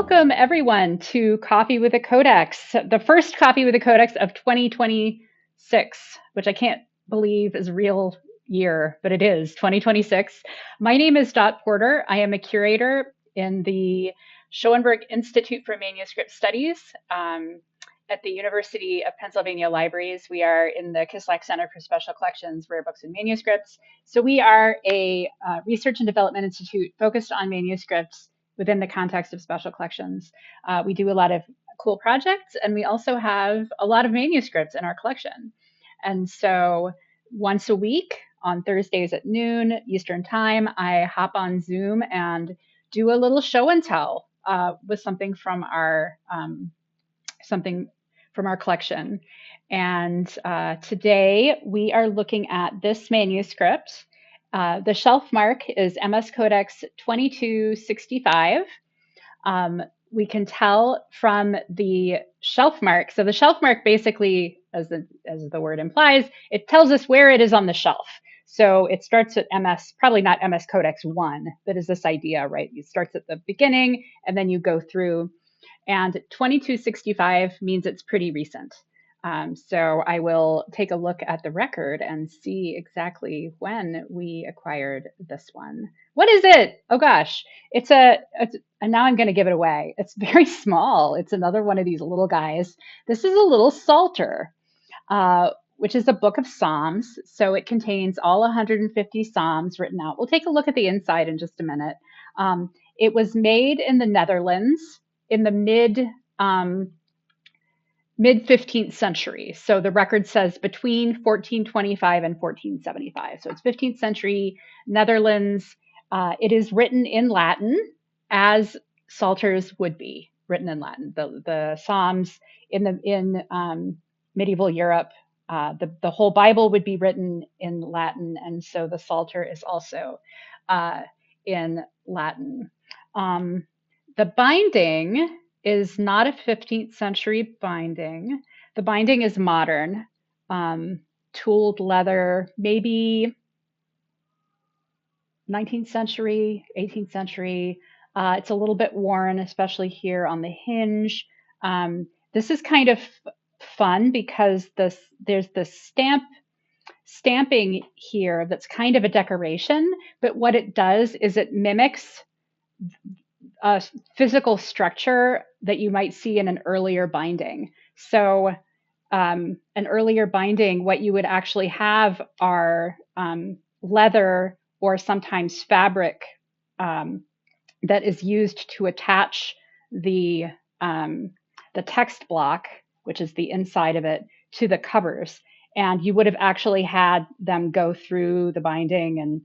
Welcome everyone to Coffee with a Codex, the first Coffee with a Codex of 2026, which I can't believe is a real year, but it is 2026. My name is Dot Porter. I am a curator in the Schoenberg Institute for Manuscript Studies at the University of Pennsylvania Libraries. We are in the Kislak Center for Special Collections, Rare Books and Manuscripts. So we are a research and development institute focused on manuscripts within the context of special collections. We do a lot of cool projects, and we also have a lot of manuscripts in our collection. And so once a week on Thursdays at noon Eastern Time, I hop on Zoom and do a little show and tell with something from our collection. And today we are looking at this manuscript. The shelf mark is MS Codex 2265. We can tell from the shelf mark. So the shelf mark basically, as the word implies, it tells us where it is on the shelf. So it starts at MS, probably not MS Codex 1, but is this idea, right? It starts at the beginning and then you go through. And 2265 means it's pretty recent. So I will take a look at the record and see exactly when we acquired this one. What is it? Oh gosh, and now I'm going to give it away. It's very small. It's another one of these little guys. This is a little Psalter, which is a book of Psalms. So it contains all 150 Psalms written out. We'll take a look at the inside in just a minute. It was made in the Netherlands in the mid 15th century. So the record says between 1425 and 1475. So it's 15th century Netherlands. It is written in Latin, as Psalters would be written in Latin. The Psalms in medieval Europe, the whole Bible would be written in Latin, and so the Psalter is also in Latin. The binding is not a 15th century binding. The binding is modern, tooled leather, maybe 19th century, 18th century. It's a little bit worn, especially here on the hinge. This is kind of fun because there's this stamping here that's kind of a decoration, but what it does is it mimics a physical structure that you might see in an earlier binding. So an earlier binding, what you would actually have are leather or sometimes fabric that is used to attach the text block, which is the inside of it, to the covers. And you would have actually had them go through the binding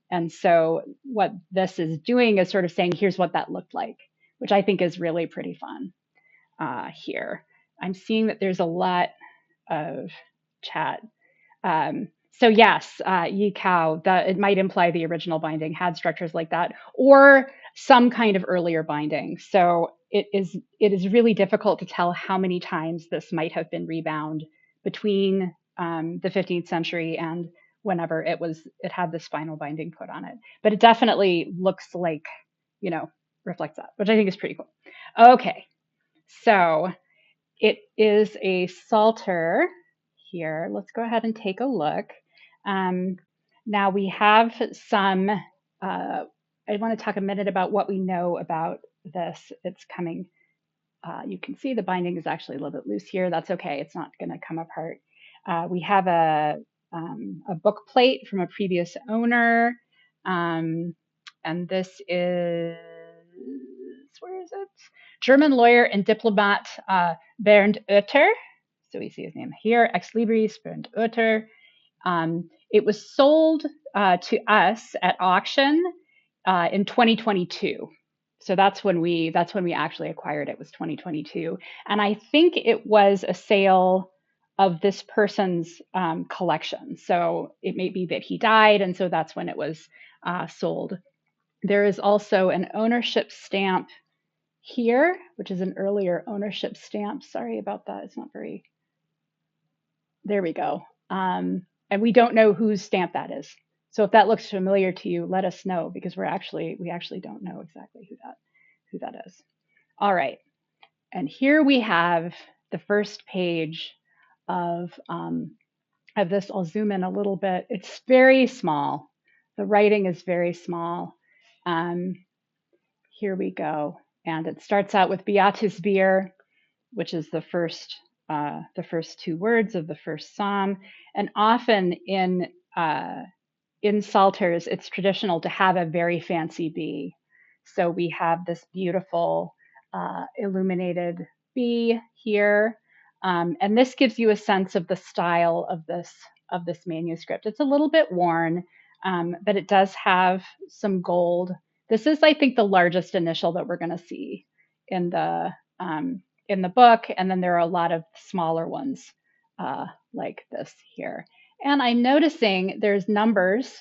and so what this is doing is sort of saying, here's what that looked like, which I think is really pretty fun here. I'm seeing that there's a lot of chat. So yes, Yi Kao, it might imply the original binding had structures like that, or some kind of earlier binding. So it is really difficult to tell how many times this might have been rebound between the 15th century and whenever it had this final binding put on it. But it definitely looks like, reflects that, which I think is pretty cool. Okay, so it is a Psalter here. Let's go ahead and take a look. Now we have some, I want to talk a minute about what we know about this. It's coming. You can see the binding is actually a little bit loose here. That's okay. It's not going to come apart. We have a book plate from a previous owner. And this is, where is it? German lawyer and diplomat Bernd Oetter. So we see his name here, Ex Libris Bernd Oetter. It was sold to us at auction in 2022. So that's when we actually acquired it, was 2022. And I think it was a sale of this person's collection. So it may be that he died, and so that's when it was sold. There is also an ownership stamp here, which is an earlier ownership stamp. Sorry about that. It's not very. There we go. And we don't know whose stamp that is. So if that looks familiar to you, let us know, because we actually don't know exactly who that is. All right. And here we have the first page of this. I'll zoom in a little bit. It's very small. The writing is very small. Um, Here we go. And it starts out with Beatus Vir, which is the first two words of the first psalm. And often uh, in psalters, it's traditional to have a very fancy B. So we have this beautiful illuminated B here, and this gives you a sense of the style of this manuscript. It's a little bit worn, but it does have some gold. This is, I think, the largest initial that we're going to see in the book, and then there are a lot of smaller ones like this here. And I'm noticing there's numbers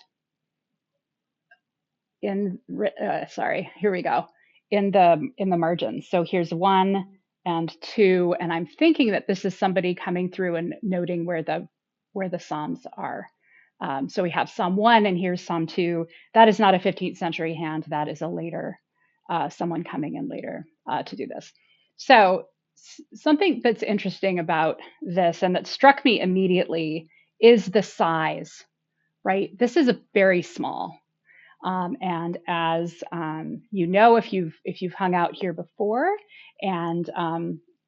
in, sorry, here we go, in the margins. So here's 1 and 2, and I'm thinking that this is somebody coming through and noting where the Psalms are. So we have Psalm 1 and here's Psalm 2. That is not a 15th century hand. That is a later, someone coming in later to do this. So something that's interesting about this and that struck me immediately is the size, right? This is a very small. And as you know, if you've hung out here before, and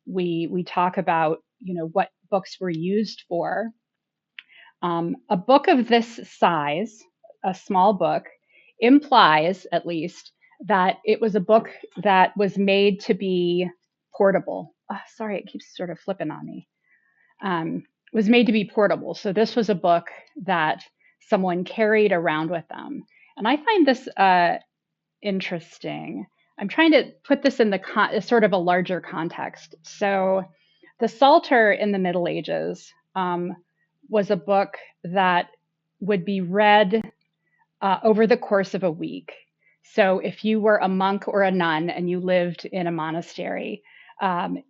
we talk about what books were used for, a book of this size, a small book, implies at least that it was a book that was made to be portable. Oh, sorry, it keeps sort of flipping on me. Was made to be portable. So this was a book that someone carried around with them. And I find this interesting. I'm trying to put this in the sort of a larger context. So the Psalter in the Middle Ages was a book that would be read over the course of a week. So if you were a monk or a nun and you lived in a monastery,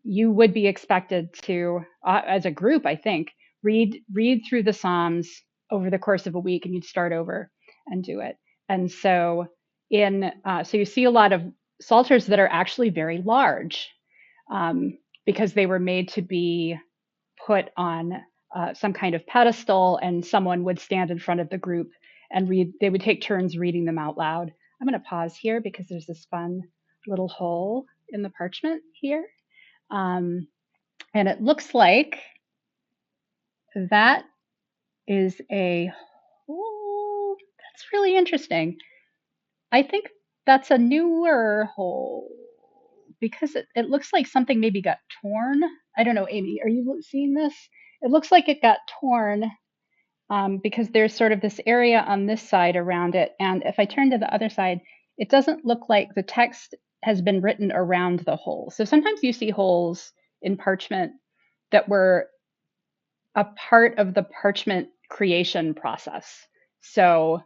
you would be expected to, as a group, I think, read through the Psalms over the course of a week, and you'd start over and do it. And so so you see a lot of psalters that are actually very large because they were made to be put on some kind of pedestal, and someone would stand in front of the group and read. They would take turns reading them out loud. I'm going to pause here because there's this fun little hole in the parchment here. And it looks like that is a hole. That's really interesting. I think that's a newer hole because it looks like something maybe got torn. I don't know, Amy, are you seeing this? It looks like it got torn because there's sort of this area on this side around it. And if I turn to the other side, it doesn't look like the text has been written around the hole. So sometimes you see holes in parchment that were a part of the parchment creation process. So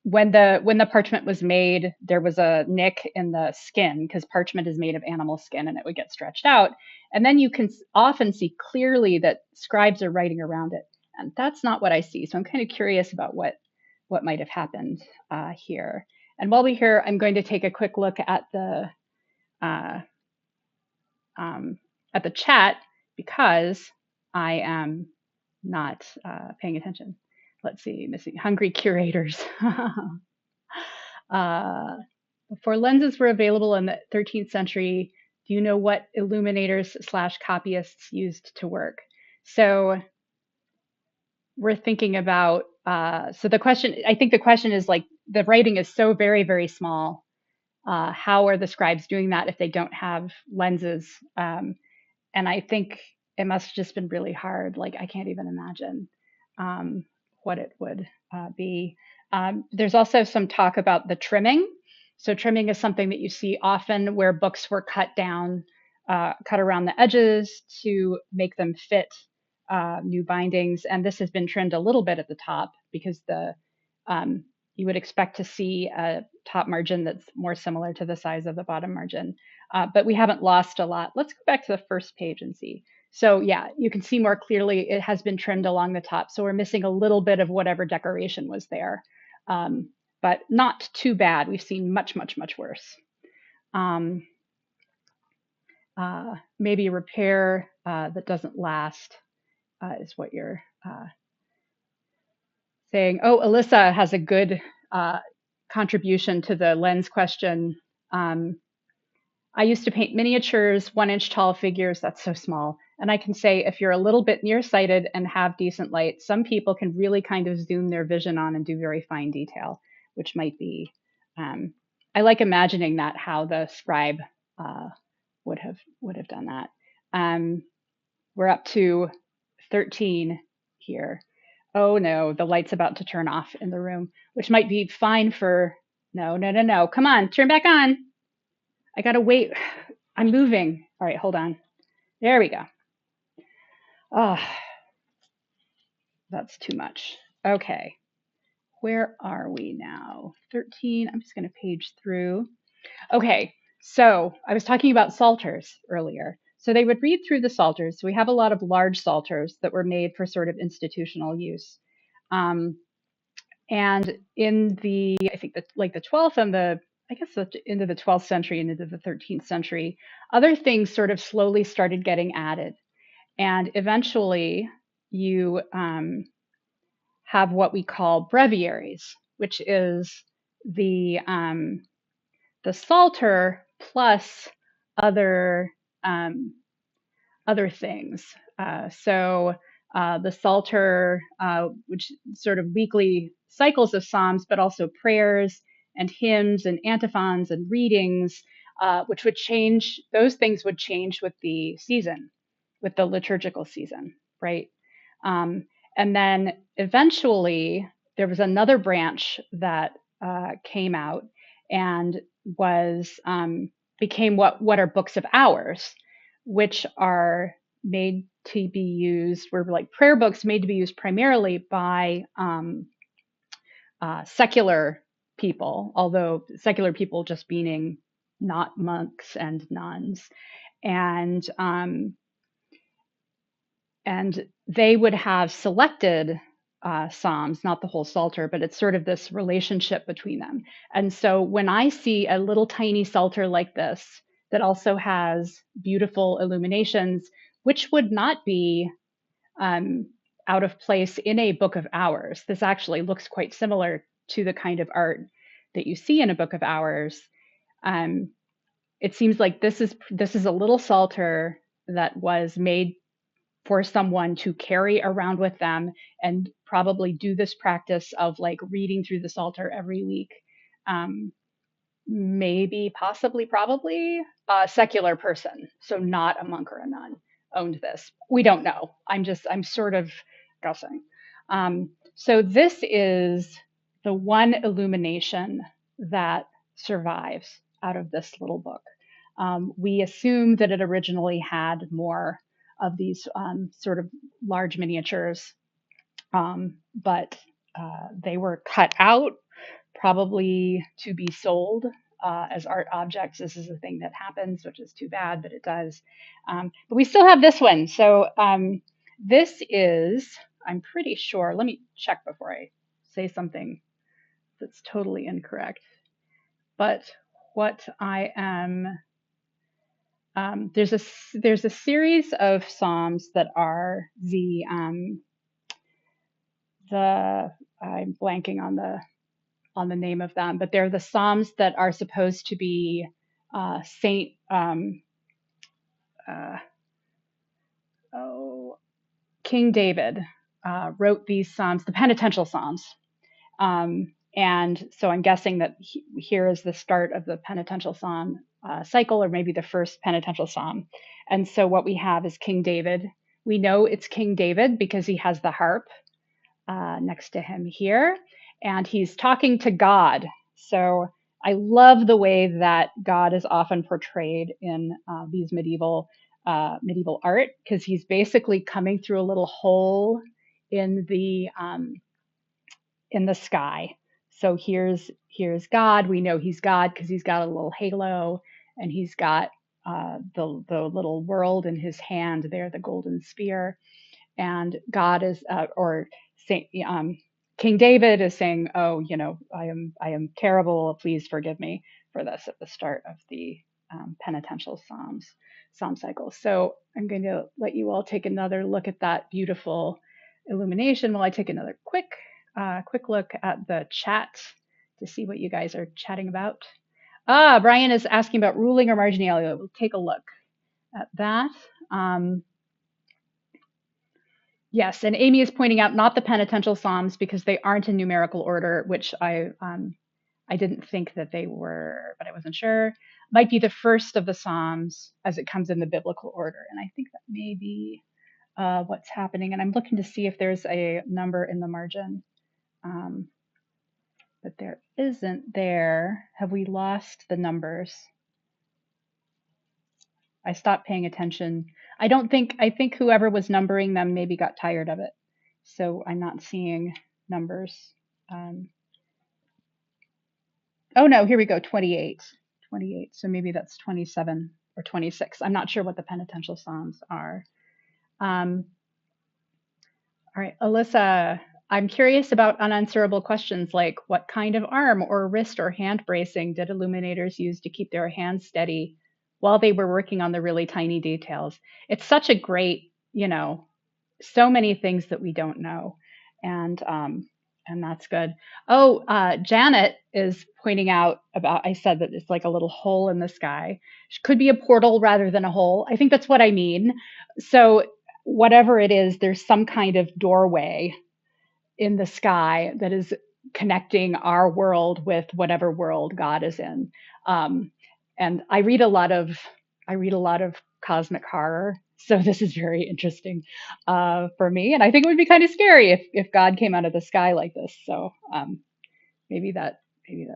when the parchment was made, there was a nick in the skin because parchment is made of animal skin and it would get stretched out. And then you can often see clearly that scribes are writing around it. And that's not what I see. So I'm kind of curious about what might have happened here. And while we're here, I'm going to take a quick look uh, at the chat because I am not paying attention. Let's see, missing hungry curators. Before lenses were available in the 13th century, do you know what illuminators / copyists used to work? So we're thinking about, so the question, I think the question is like, the writing is so very, very small. How are the scribes doing that if they don't have lenses? And I think it must have just been really hard. Like, I can't even imagine what it would be. There's also some talk about the trimming. So trimming is something that you see often where books were cut down, cut around the edges to make them fit new bindings. And this has been trimmed a little bit at the top because you would expect to see a top margin that's more similar to the size of the bottom margin. But we haven't lost a lot. Let's go back to the first page and see. So yeah, you can see more clearly it has been trimmed along the top. So we're missing a little bit of whatever decoration was there, but not too bad. We've seen much, much, much worse. Um, maybe repair that doesn't last is what you're saying. Oh, Alyssa has a good contribution to the lens question. Um, I used to paint miniatures, 1 inch tall figures. That's so small. And I can say if you're a little bit nearsighted and have decent light, some people can really kind of zoom their vision on and do very fine detail, which might be. I like imagining that how the scribe uh, would have done that. Um, we're up to 13 here. Oh no, the light's about to turn off in the room, which might be fine for. No, no, no, no. Come on, turn back on. I gotta wait. I'm moving. All right, hold on. There we go. Oh, that's too much. Okay, where are we now? 13. I'm just gonna page through. Okay, so I was talking about psalters earlier. So they would read through the psalters. So we have a lot of large psalters that were made for sort of institutional use. Um, and in the, I think the like the 12th and the, I guess the, into the 12th century and into the 13th century, other things sort of slowly started getting added. And eventually you have what we call breviaries, which is the Psalter plus other um, other things. The Psalter, which sort of weekly cycles of psalms, but also prayers and hymns and antiphons and readings, which would change. Those things would change with the season, with the liturgical season, right? Um, and then eventually there was another branch that came out and was became what are books of hours, which are made to be used, were like prayer books made to be used primarily by secular people, although secular people just meaning not monks and nuns, and um, and they would have selected psalms, not the whole psalter, but it's sort of this relationship between them. And so when I see a little tiny psalter like this that also has beautiful illuminations, which would not be um, out of place in a book of hours, this actually looks quite similar to the kind of art that you see in a book of hours. Um, it seems like this is a little psalter that was made for someone to carry around with them and probably do this practice of like reading through the Psalter every week. Um, Maybe, possibly, probably a secular person, so not a monk or a nun, owned this. We don't know. I'm sort of guessing. So this is the one illumination that survives out of this little book. We assume that it originally had more of these sort of large miniatures, but they were cut out probably to be sold as art objects. This is a thing that happens, which is too bad, but it does. But we still have this one. So this is, I'm pretty sure, let me check before I say something that's totally incorrect. But what I am, there's a series of psalms that are the I'm blanking on the name of them, but they're the psalms that are supposed to be Saint uh, oh, King David wrote these psalms, the penitential psalms, and so I'm guessing that here is the start of the penitential psalm cycle, or maybe the first penitential psalm. And so what we have is King David. We know it's King David because he has the harp next to him here, and he's talking to God. So I love the way that God is often portrayed in these medieval art, because he's basically coming through a little hole in the sky. So here's God. We know he's God because he's got a little halo, and he's got the little world in his hand there, the golden sphere. And God is or Saint King David is saying, "Oh, you know, I am terrible. Please forgive me for this," at the start of the penitential psalm cycle. So I'm going to let you all take another look at that beautiful illumination while I take another quick look at the chat to see what you guys are chatting about. Brian is asking about ruling or marginalia. We'll take a look at that. Yes, and Amy is pointing out not the penitential psalms because they aren't in numerical order, which I didn't think that they were, but I wasn't sure. Might be the first of the psalms as it comes in the biblical order, and I think that may be what's happening. And I'm looking to see if there's a number in the margin, but there isn't there. Have we lost the numbers? I stopped paying attention. I think whoever was numbering them maybe got tired of it. So I'm not seeing numbers. Oh no, here we go, 28. 28. So maybe that's 27 or 26. I'm not sure what the penitential psalms are. All right, Alyssa, I'm curious about unanswerable questions like what kind of arm or wrist or hand bracing did illuminators use to keep their hands steady while they were working on the really tiny details? It's such a great, so many things that we don't know, and that's good. Oh, Janet is pointing out about, I said that it's like a little hole in the sky. It could be a portal rather than a hole. I think that's what I mean. So whatever it is, there's some kind of doorway in the sky that is connecting our world with whatever world God is in. And I read a lot of cosmic horror, so this is very interesting for me. And I think it would be kind of scary if God came out of the sky like this. So maybe that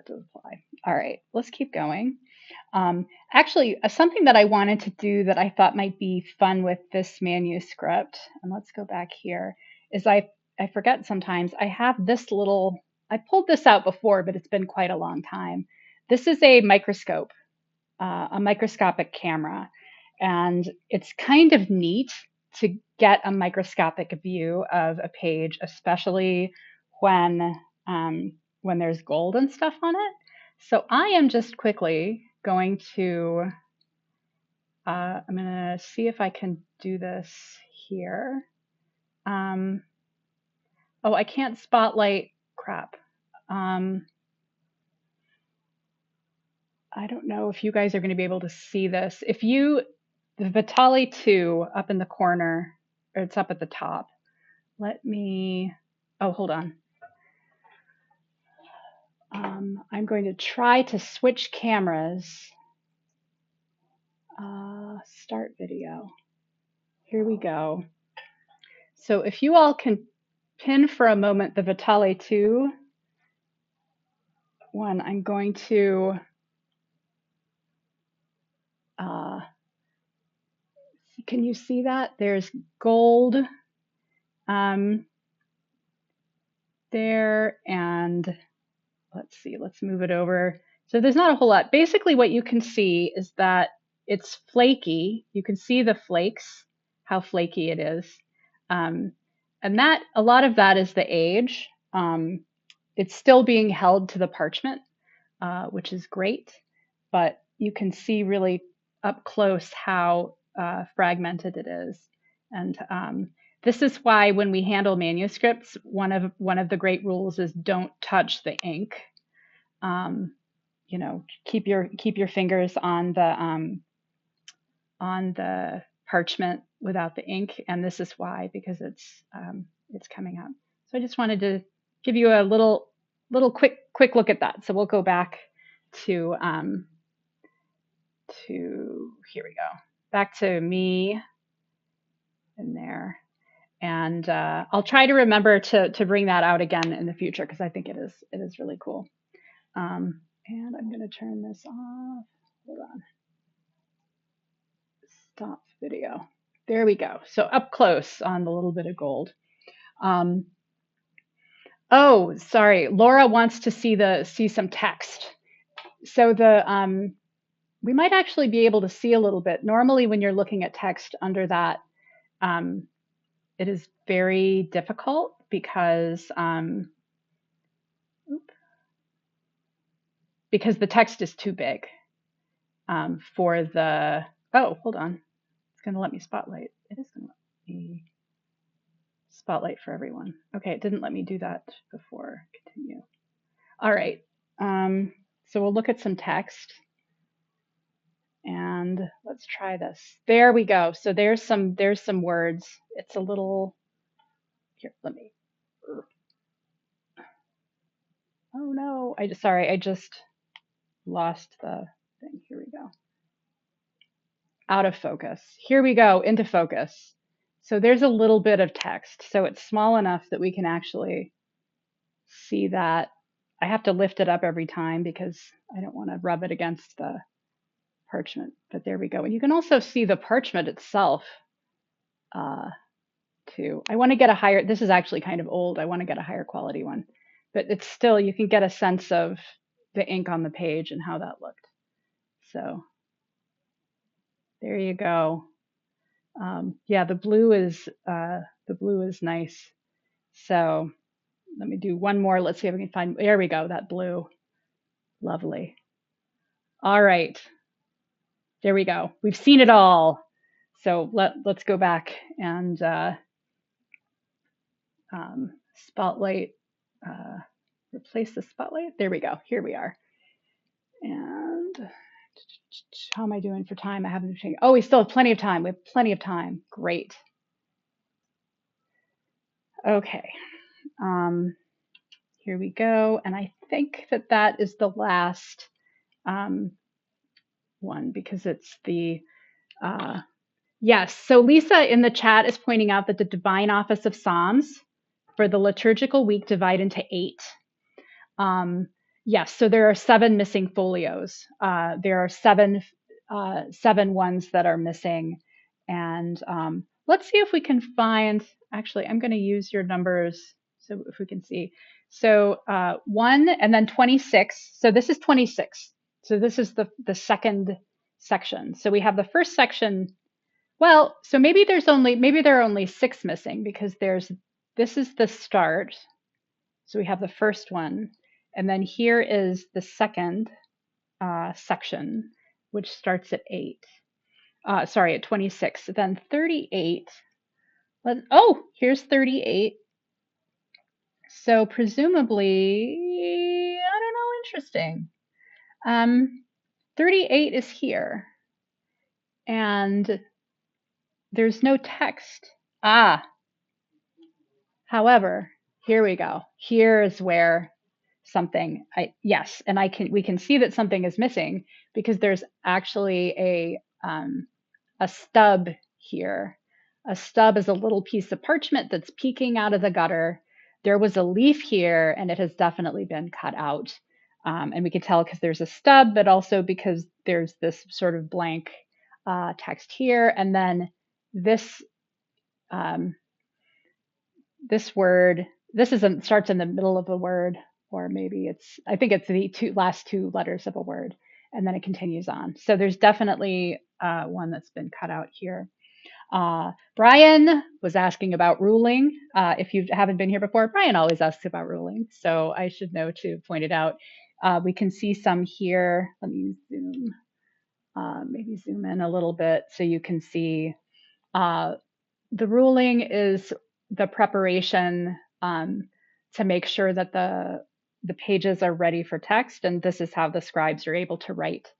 does apply. All right, let's keep going. Actually, something that I wanted to do that I thought might be fun with this manuscript, and let's go back here, is I forget sometimes I have this little, I pulled this out before, but it's been quite a long time. This is a microscope, a microscopic camera, and it's kind of neat to get a microscopic view of a page, especially when there's gold and stuff on it. So I am just quickly going to, I'm going to see if I can do this here. Oh, I can't spotlight, crap. I don't know if you guys are going to be able to see this. If you, the Vitali 2 up in the corner, or it's up at the top. Let me, oh, hold on. I'm going to try to switch cameras. Start video. Here we go. So if you all can pin for a moment the Vitali 2 one, I'm going to can you see that? There's gold there, and let's see, let's move it over. So there's not a whole lot. Basically what you can see is that it's flaky. You can see the flakes, how flaky it is. And that, a lot of that is the age. It's still being held to the parchment, which is great, but you can see really up close how fragmented it is. And this is why when we handle manuscripts, one of the great rules is don't touch the ink. Keep your fingers on the parchment without the ink, and this is why, because it's coming up. So I just wanted to give you a little quick look at that. So we'll go back to here we go, back to me in there, and I'll try to remember to bring that out again in the future because I think it is really cool. And I'm going to turn this off. Hold on. Stop video. There we go. So up close on the little bit of gold. Oh, sorry. Laura wants to see some text. So we might actually be able to see a little bit. Normally, when you're looking at text under that, it is very difficult because because the text is too big for the, oh, hold on. It's going to let me spotlight. It is going to let me spotlight for everyone. Okay, it didn't let me do that before. Continue. All right. So we'll look at some text and let's try this. There we go. So there's some words. It's a little, here, let me, oh no, I just lost the thing. Here we go. Out of focus. Here we go, into focus. So there's a little bit of text. So it's small enough that we can actually see that. I have to lift it up every time because I don't want to rub it against the parchment. But there we go. And you can also see the parchment itself too. I want to get a higher, this is actually kind of old. I want to get a higher quality one. But it's still, you can get a sense of the ink on the page and how that looked. So there you go. Yeah, the blue is nice. So let me do one more. Let's see if we can find. There we go. That blue, lovely. All right, there we go. We've seen it all. So let's go back and spotlight. Replace the spotlight. There we go. Here we are. And how am I doing for time? I haven't changed. Oh, we still have plenty of time. We have plenty of time. Great. Okay. Here we go. And I think that is the last one because it's the, yes. So Lisa in the chat is pointing out that the Divine Office of Psalms for the liturgical week divide into 8. Yes, so there are 7 missing folios. There are 7 ones that are missing. And let's see if we can find, actually, I'm going to use your numbers so if we can see. So 1 and then 26. So this is 26. So this is the second section. So we have the first section. Well, so maybe there are only 6 missing because this is the start. So we have the first one. And then here is the second section, which starts at 8. At 26. Then 38. Oh, here's 38. So presumably, I don't know, interesting. 38 is here. And there's no text. However, here we go. Here is where something, we can see that something is missing because there's actually a stub here. A stub is a little piece of parchment that's peeking out of the gutter. There was a leaf here and it has definitely been cut out. And we can tell because there's a stub, but also because there's this sort of blank text here. And then this word, starts in the middle of a word, or maybe I think it's the last 2 letters of a word, and then it continues on. So there's definitely one that's been cut out here. Brian was asking about ruling. If you haven't been here before, Brian always asks about ruling, so I should know to point it out. We can see some here. Let me maybe zoom in a little bit so you can see. The ruling is the preparation to make sure that the pages are ready for text, and this is how the scribes are able to write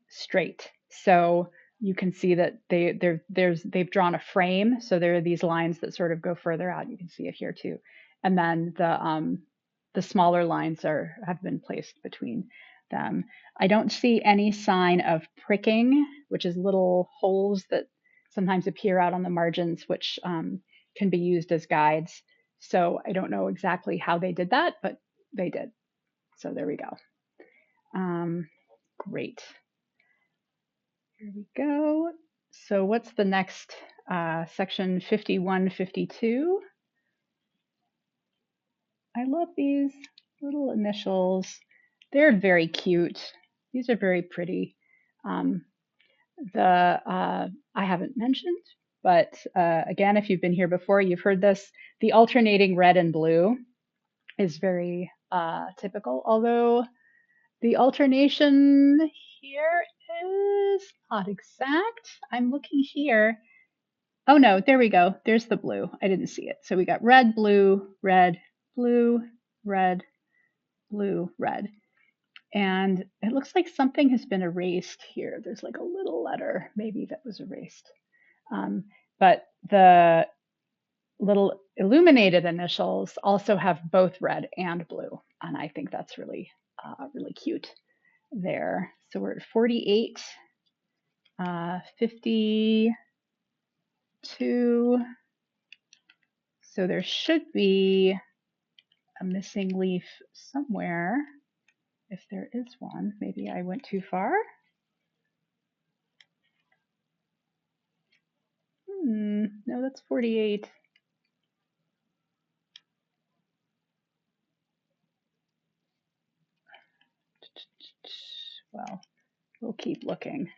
straight. So you can see that they've drawn a frame, so there are these lines that sort of go further out. You can see it here too, and then the smaller lines have been placed between them. I don't see any sign of pricking, which is little holes that sometimes appear out on the margins, which can be used as guides. So I don't know exactly how they did that, but they did. So there we go. Great. Here we go. So what's the next section? 51, 52. I love these little initials. They're very cute. These are very pretty. I haven't mentioned, but again, if you've been here before, you've heard this. The alternating red and blue is very typical, although the alternation here is not exact. I'm looking here. Oh no, there we go. There's the blue. I didn't see it. So we got red, blue, red, blue, red, blue, red. And it looks like something has been erased here. There's like a little letter maybe that was erased. But the little illuminated initials also have both red and blue. And I think that's really, really cute there. So we're at 48, 52. So there should be a missing leaf somewhere. If there is one, maybe I went too far. No, that's 48. Well, we'll keep looking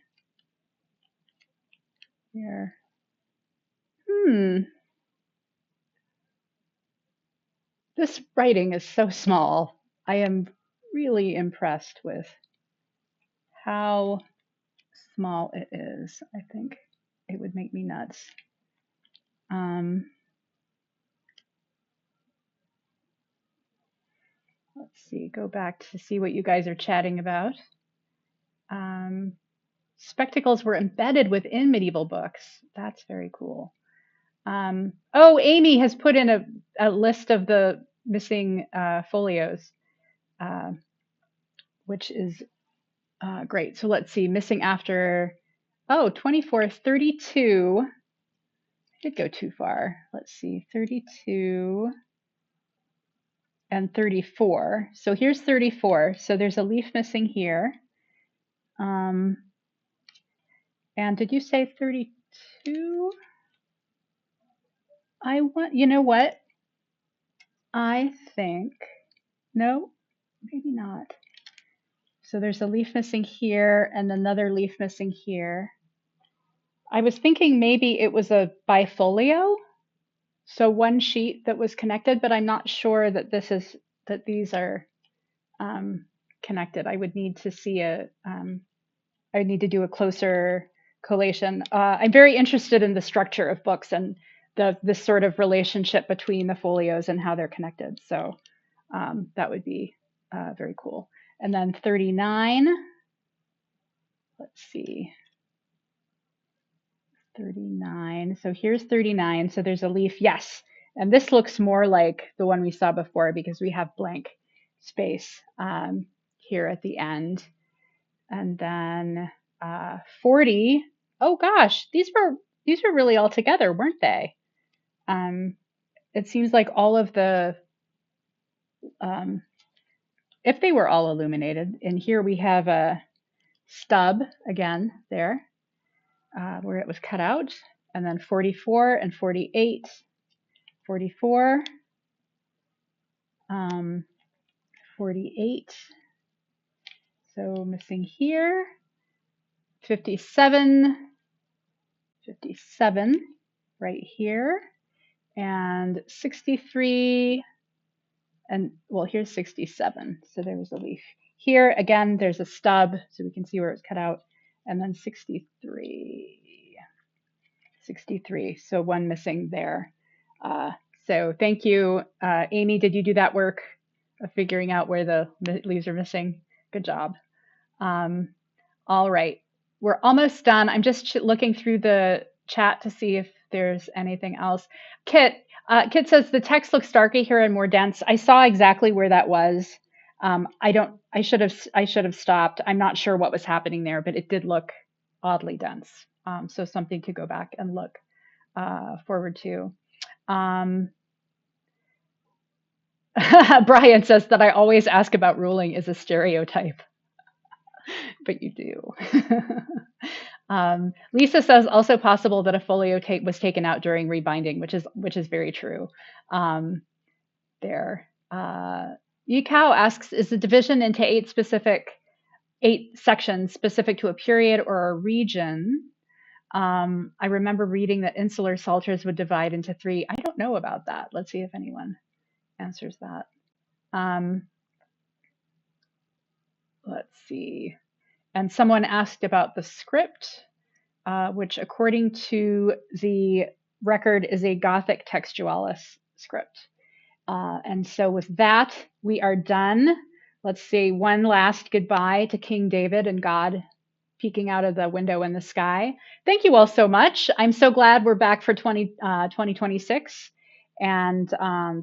here. This writing is so small. I am really impressed with how small it is. I think it would make me nuts. Let's see, go back to see what you guys are chatting about. Spectacles were embedded within medieval books. That's very cool. Oh, Amy has put in a list of the missing folios, which is great. So let's see, missing after, 24, 32. I did go too far. Let's see, 32 and 34. So here's 34. So there's a leaf missing here. And did you say 32? You know what? I think, no, maybe not. So there's a leaf missing here and another leaf missing here. I was thinking maybe it was a bifolio, so one sheet that was connected, but I'm not sure that these are connected. I would need to see I would need to do a closer collation. I'm very interested in the structure of books and this sort of relationship between the folios and how they're connected. So that would be very cool. And then 39, let's see, 39. So here's 39. So there's a leaf, yes. And this looks more like the one we saw before because we have blank space here at the end. And then 40. Oh gosh, these were really all together, weren't they? It seems like all of the, if they were all illuminated, and here we have a stub again there where it was cut out, and then 44 and 48, 44, 48, so missing here, 57, 57 right here, and 63, and well, here's 67, so there was a leaf. Here, again, there's a stub, so we can see where it's cut out, and then 63, 63, so one missing there. So thank you. Amy, did you do that work of figuring out where the leaves are missing? Good job. All right, we're almost done. I'm just looking through the chat to see if there's anything else. Kit says the text looks darker here and more dense. I saw exactly where that was. I should have stopped. I'm not sure what was happening there, but it did look oddly dense. So something to go back and look forward to. Brian says that I always ask about ruling is a stereotype, but you do. Lisa says also possible that a folio tape was taken out during rebinding, which is very true. There. Yikao asks, is the division into 8 sections specific to a period or a region? I remember reading that insular psalters would divide into 3. I don't know about that. Let's see if anyone answers that. see. And someone asked about the script, which according to the record is a Gothic textualis script. And so with that, we are done. Let's say one last goodbye to King David and God peeking out of the window in the sky. Thank you all so much. I'm so glad we're back for 2026. And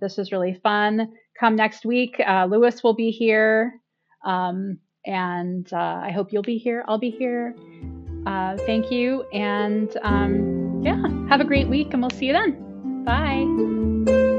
this was really fun. Come next week, Lewis will be here. And I hope you'll be here. I'll be here. Thank you. And yeah, have a great week, and we'll see you then. Bye.